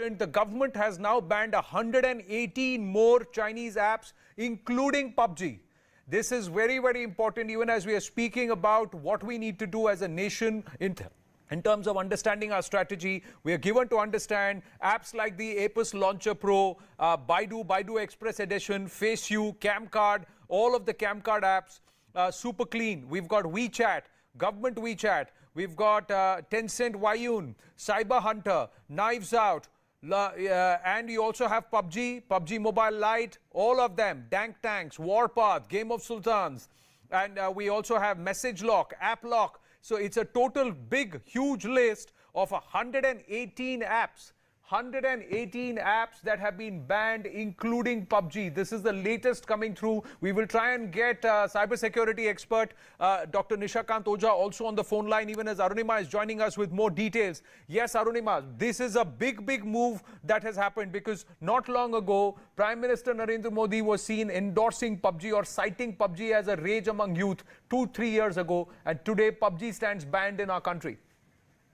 announcement. The government has now banned 118 more Chinese apps, including Pubg. This is very, very important, even as we are speaking about what we need to do as a nation in terms of understanding our strategy. We are given to understand apps like the Apus Launcher Pro, Baidu Express Edition, FaceU, Camcard, all of the Camcard apps, super clean. We've got WeChat, government WeChat. We've got Tencent Wayun, Cyber Hunter, Knives Out, and you also have Pubg Mobile Lite, all of them, Dank Tanks, Warpath, Game of Sultans, and we also have Message Lock, App Lock. So it's a total big, huge list of 118 apps. 118 apps that have been banned, including Pubg. This is the latest coming through. We will try and get cybersecurity expert Dr. Nishakant Ojha also on the phone line, even as Arunima is joining us with more details. Yes, Arunima, this is a big, big move that has happened because not long ago, Prime Minister Narendra Modi was seen endorsing Pubg or citing Pubg as a rage among youth 2-3 years ago, and today Pubg stands banned in our country.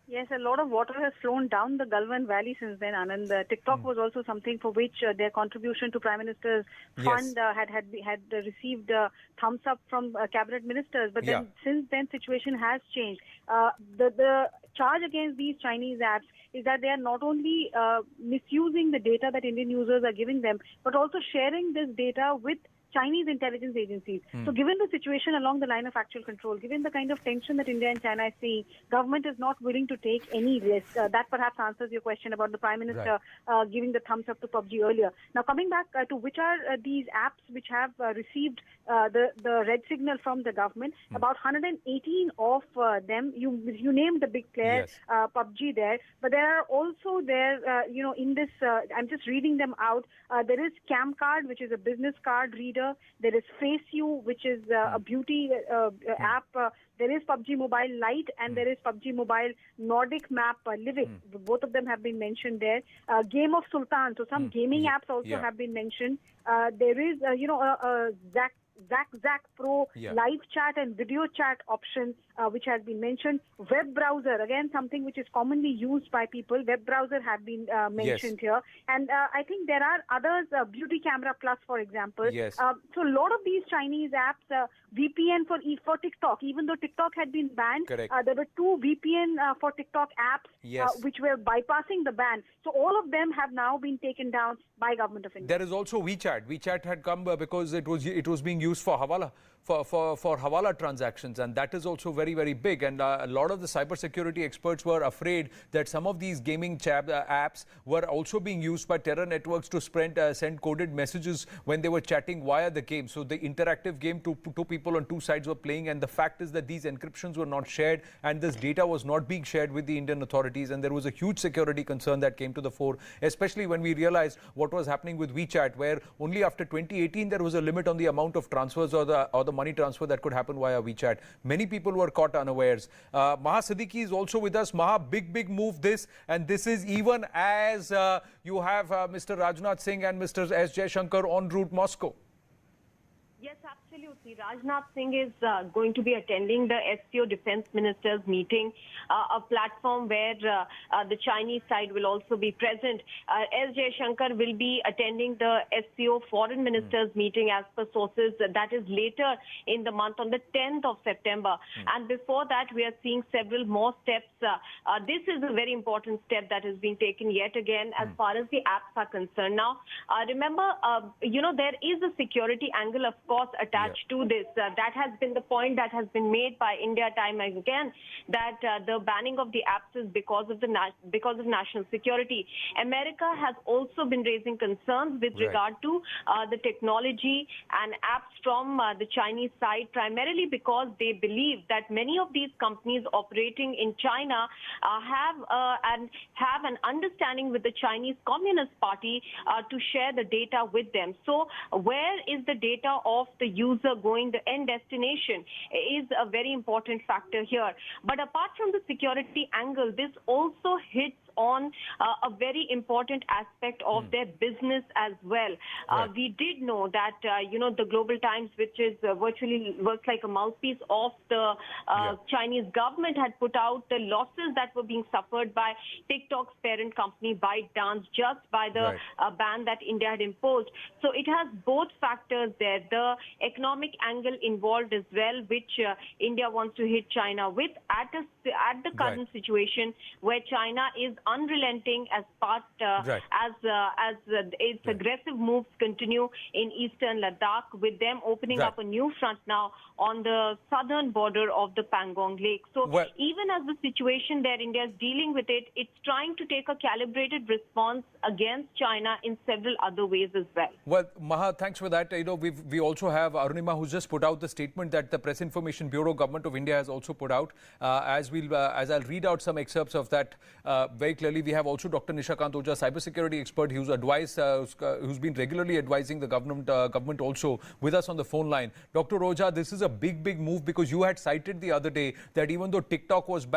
Yes, a lot of water has flown down the Galwan Valley since then, Anand. TikTok was also something for which their contribution to Prime Minister's fund had received thumbs up from cabinet ministers. But then since then, situation has changed. The charge against these Chinese apps is that they are not only misusing the data that Indian users are giving them, but also sharing this data with Chinese intelligence agencies. So given the situation along the line of actual control, given the kind of tension that India and China is seeing, government is not willing to take any risk. That perhaps answers your question about the Prime Minister giving the thumbs up to Pubg earlier. Now coming back to which are these apps which have received the red signal from the government, about 118 of them, you named the big player, Pubg there, but there are also in this, I'm just reading them out, there is Camcard, which is a business card reader. There is FaceU, which is a beauty app. There is Pubg Mobile Lite, and there is Pubg Mobile Nordic Map Living. Both of them have been mentioned there. Game of Sultan, so some gaming apps also have been mentioned. There is, Zack Pro live chat and video chat option, which has been mentioned. Web browser, again, something which is commonly used by people. Web browser have been mentioned here. And I think there are others, Beauty Camera Plus, for example. So a lot of these Chinese apps, VPN for TikTok, even though TikTok had been banned, there were 2 VPN for TikTok apps which were bypassing the ban. So all of them have now been taken down by Government of India. There is also WeChat. WeChat had come because it was being used for Hawala, for Hawala transactions, and that is also very, very big. And a lot of the cybersecurity experts were afraid that some of these gaming apps were also being used by terror networks to send coded messages when they were chatting via the game. So the interactive game, two people on two sides were playing, and the fact is that these encryptions were not shared, and this data was not being shared with the Indian authorities, and there was a huge security concern that came to the fore, especially when we realized what was happening with WeChat, where only after 2018 there was a limit on the amount of transfers or the money transfer that could happen via WeChat. Many people were caught unawares. Maha Siddiqui is also with us. Maha, big move this, and this is even as you have Mr. Rajnath Singh and Mr. S. Jaishankar en route Moscow. Yes, absolutely. Rajnath Singh is going to be attending the SCO Defense Ministers meeting, a platform where the Chinese side will also be present. S. Jaishankar will be attending the SCO Foreign Ministers meeting as per sources. That is later in the month on the 10th of September. And before that, we are seeing several more steps. This is a very important step that is being taken yet again as far as the apps are concerned. Now, remember, there is a security angle, of course, attached to this. That has been the point that has been made by India time and again, that the banning of the apps is because of national security. America has also been raising concerns with regard to the technology and apps from the Chinese side, primarily because they believe that many of these companies operating in China have an understanding with the Chinese Communist Party to share the data with them. So where is the data of the user going, the end destination, is a very important factor here. But apart from the security angle, this also hits on a very important aspect of their business as well. We did know that, the Global Times, which is virtually works like a mouthpiece of the Chinese government, had put out the losses that were being suffered by TikTok's parent company ByteDance just by the ban that India had imposed. So it has both factors there, the economic angle involved as well, which India wants to hit China with at the current situation where China is unrelenting as part as its aggressive moves continue in eastern Ladakh, with them opening up a new front now on the southern border of the Pangong Lake. So even as the situation there, India is dealing with it, it's trying to take a calibrated response against China in several other ways as well. Well, Maha, thanks for that. We also have Arunima, who's just put out the statement that the Press Information Bureau Government of India has also put out. As I'll read out some excerpts of that very clearly. We have also Dr. Nishakant Oja, cybersecurity expert, who's who's been regularly advising the government also, with us on the phone line. Dr. Oja, this is a big move, because you had cited the other day that even though TikTok was banned,